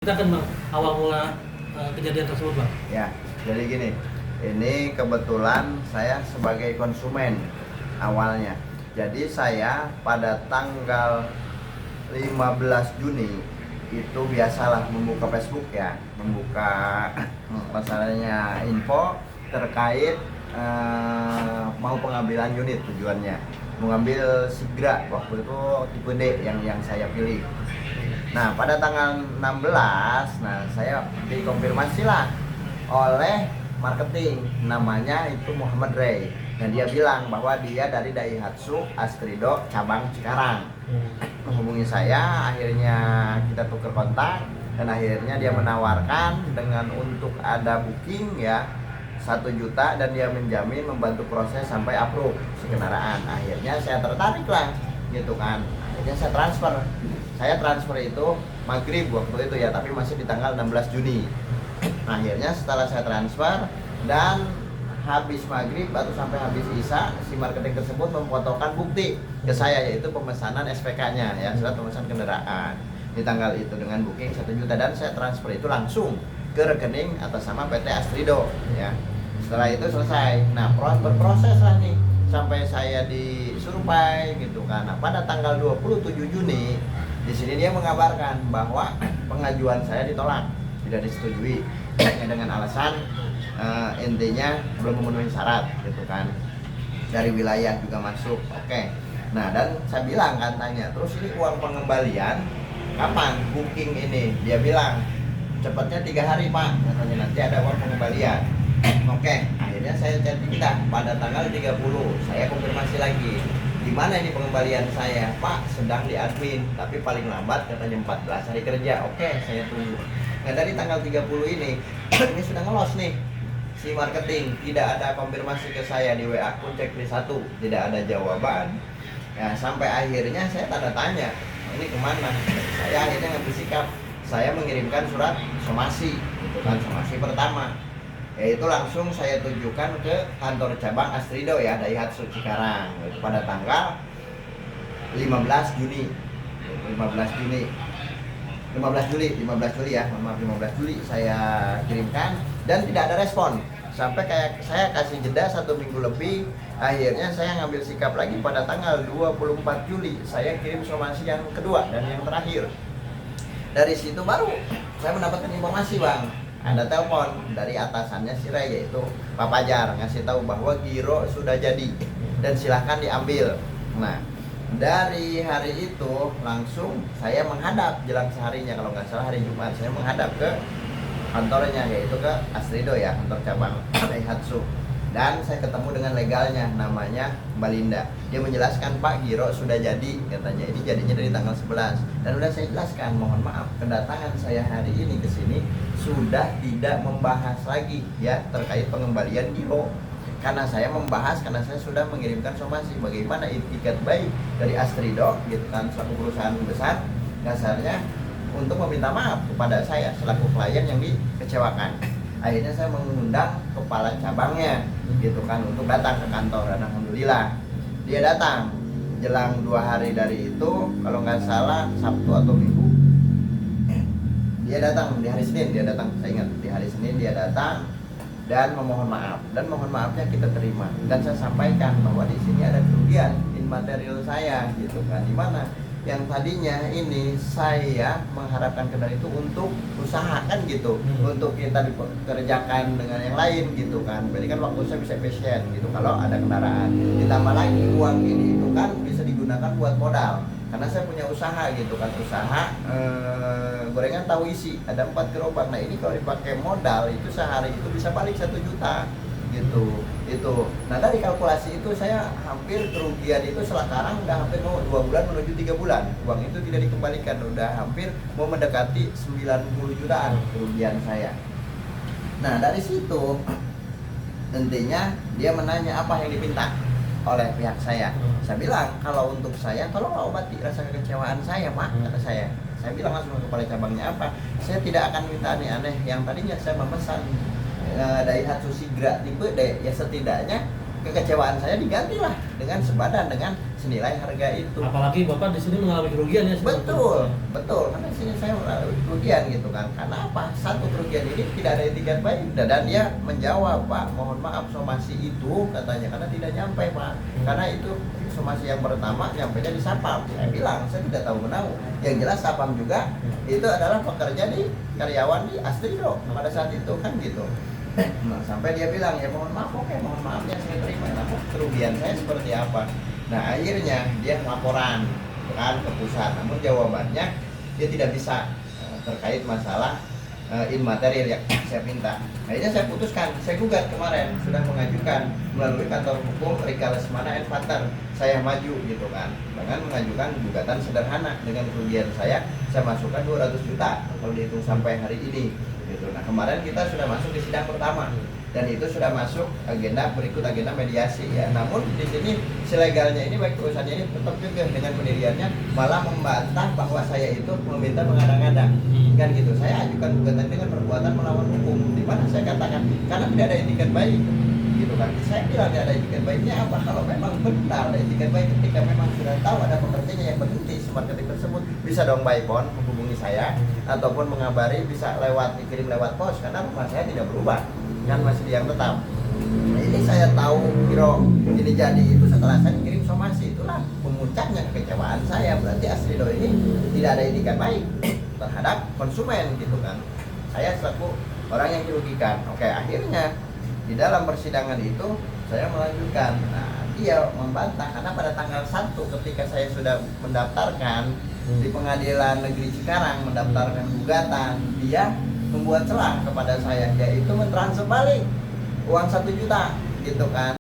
Kita kan bang, awal mula kejadian tersebut bang. Ya, jadi gini, ini kebetulan saya sebagai konsumen awalnya. Jadi saya pada tanggal 15 Juni itu biasalah membuka Facebook ya, membuka masalahnya info terkait mau pengambilan unit tujuannya. Mengambil Sigra waktu itu tipe D yang saya pilih. Nah, pada tanggal 16, saya dikonfirmasi lah oleh marketing, namanya itu Muhammad Ray. Dan dia bilang bahwa dia dari Daihatsu Astrido cabang Cikarang. Menghubungi saya, akhirnya kita tukar kontak dan akhirnya dia menawarkan dengan untuk ada booking ya 1 juta dan dia menjamin membantu proses sampai approve si kendaraan. Akhirnya saya tertarik lah gitu kan. Akhirnya saya transfer itu maghrib waktu itu ya, tapi masih di tanggal 16 Juni. Akhirnya setelah saya transfer dan habis maghrib atau sampai habis isya, si marketing tersebut memfotokan bukti ke saya, yaitu pemesanan SPK-nya ya, surat pemesanan kendaraan di tanggal itu dengan booking 1 juta dan saya transfer itu langsung ke rekening atas nama PT Astrido ya. Setelah itu selesai. Nah, berproses lah nih sampai saya disurvey gitu kan. Nah, pada tanggal 27 Juni di sini dia mengabarkan bahwa pengajuan saya ditolak, tidak disetujui dengan alasan intinya belum memenuhi syarat gitu kan. Dari wilayah juga masuk. Oke. Nah, dan saya bilang kan tanya, terus ini uang pengembalian kapan booking ini? Dia bilang cepatnya 3 hari Pak, katanya nanti ada uang pengembalian. Oke, akhirnya saya chat kita pada tanggal 30, saya konfirmasi lagi. Di mana ini pengembalian saya? Pak, sedang di admin, tapi paling lambat katanya 14 hari kerja. Oke, saya tunggu. Nah, dari tanggal 30 ini ini sudah ngelos nih si marketing, tidak ada konfirmasi ke saya di WA pun checklist 1, tidak ada jawaban. Ya, sampai akhirnya saya tanda tanya, ini kemana? Saya akhirnya ngambil sikap, saya mengirimkan surat somasi, gitu kan, somasi pertama. Yaitu langsung saya tujukan ke kantor cabang Astrido ya, Daihatsu Cikarang, itu pada tanggal 15 Juni 15 Juli ya, maaf 15 Juli saya kirimkan dan tidak ada respon. Sampai kayak saya kasih jeda 1 minggu lebih, akhirnya saya ngambil sikap lagi pada tanggal 24 Juli saya kirim somasi yang kedua dan yang terakhir. Dari situ baru saya mendapatkan informasi bang, ada telepon dari atasannya si Ray, yaitu Pak Pajar, ngasih tahu bahwa giro sudah jadi dan silahkan diambil. Nah, dari hari itu langsung saya menghadap jelang seharinya, kalau nggak salah hari Jumat, saya menghadap ke kantornya, yaitu ke Astrido ya, kantor cabang Daihatsu. Dan saya ketemu dengan legalnya, namanya Mbak Linda. Dia menjelaskan, Pak, giro sudah jadi, katanya. Ini jadinya dari tanggal 11. Dan udah saya jelaskan, mohon maaf, kedatangan saya hari ini ke sini sudah tidak membahas lagi ya terkait pengembalian giro. Karena saya membahas, karena saya sudah mengirimkan somasi bagaimana itikat baik dari Astrido gitu kan, selaku perusahaan besar, dasarnya untuk meminta maaf kepada saya selaku klien yang dikecewakan. Akhirnya saya mengundang kepala cabangnya gitu kan untuk datang ke kantor, dan alhamdulillah dia datang jelang 2 hari dari itu, kalau nggak salah Sabtu atau Minggu dia datang, di hari Senin dia datang, saya ingat di hari Senin dia datang dan memohon maaf, dan mohon maafnya kita terima dan saya sampaikan bahwa di sini ada kerugian imaterial saya gitu kan, di mana yang tadinya ini saya mengharapkan kendaraan itu untuk usaha kan gitu, untuk kita dikerjakan dengan yang lain gitu kan, berarti kan waktu saya bisa efisien gitu kalau ada kendaraan, ditambah lagi uang ini itu kan bisa digunakan buat modal karena saya punya usaha gitu kan, usaha gorengan tahu isi, ada 4 gerobak. Nah, ini kalau dipakai modal itu sehari itu bisa balik 1 juta gitu itu. Nah, dari kalkulasi itu saya hampir kerugian itu sekarang udah hampir mau 2 bulan menuju 3 bulan uang itu tidak dikembalikan, udah hampir mau mendekati 90 jutaan kerugian saya. Nah, dari situ intinya dia menanya apa yang diminta oleh pihak saya. Saya bilang kalau untuk saya tolong obati rasa kekecewaan saya Pak, kata saya. Saya bilang langsung ke kepala cabangnya, apa, saya tidak akan minta aneh-aneh, yang tadinya saya memesan Daihatsu Sigra tipe D, ya setidaknya kekecewaan saya digantilah dengan sepadan dengan senilai harga itu. Apalagi Bapak di sini mengalami kerugian ya. Betul, karena di sini saya mengalami kerugian gitu kan. Karena apa? Satu, kerugian ini tidak ada etikat baik, dan dia menjawab, Pak, mohon maaf somasi itu katanya karena tidak nyampe, Pak. Karena itu somasi yang pertama nyampainya di Sapam. Saya bilang saya tidak tahu menahu. Yang jelas Sapam juga itu adalah pekerja di karyawan di Astrido pada saat itu kan gitu. Nah, sampai dia bilang ya mohon maaf, oke, mohon maaf ya saya terima, namun kerugian saya seperti apa. Nah akhirnya dia laporan kan ke pusat, namun jawabannya dia tidak bisa terkait masalah immaterial yang saya minta. Akhirnya saya putuskan, saya gugat kemarin, sudah mengajukan melalui kantor hukum Rika Lesmana and Partner. Saya maju gitu kan, dengan mengajukan gugatan sederhana dengan kerugian saya masukkan 200 juta kalau dihitung sampai hari ini gitu. Nah kemarin kita sudah masuk di sidang pertama dan itu sudah masuk agenda berikut agenda mediasi ya. Namun di sini selegalnya ini baik perusahaannya ini tetap juga dengan pendiriannya malah membantah bahwa saya itu meminta mengada-ngada kan gitu. Saya ajukan gugatan dengan perbuatan melawan hukum, di mana saya katakan karena tidak ada etikat baik gitu kan. Saya bilang tidak ada etikat baiknya apa? Kalau memang benar ada etikat baik ketika memang sudah tahu ada pekerjanya yang berhenti smart ketik tersebut, bisa dong by phone menghubungi saya ataupun mengabari, bisa dikirim lewat pos karena rumah saya tidak berubah kan masih di yang tetap. Nah, ini saya tahu kira ini jadi itu setelah saya kirim somasi, itulah pemuncaknya kekecewaan saya. Berarti Astrido ini tidak ada etikat baik terhadap konsumen gitu kan. Saya selaku orang yang dirugikan. Oke, akhirnya di dalam persidangan itu saya melanjutkan. Nah, dia membantah karena pada tanggal 1 ketika saya sudah mendaftarkan di Pengadilan Negeri Cikarang mendaftarkan gugatan, dia membuat celah kepada saya, yaitu mentransfer balik uang 1 juta gitu kan.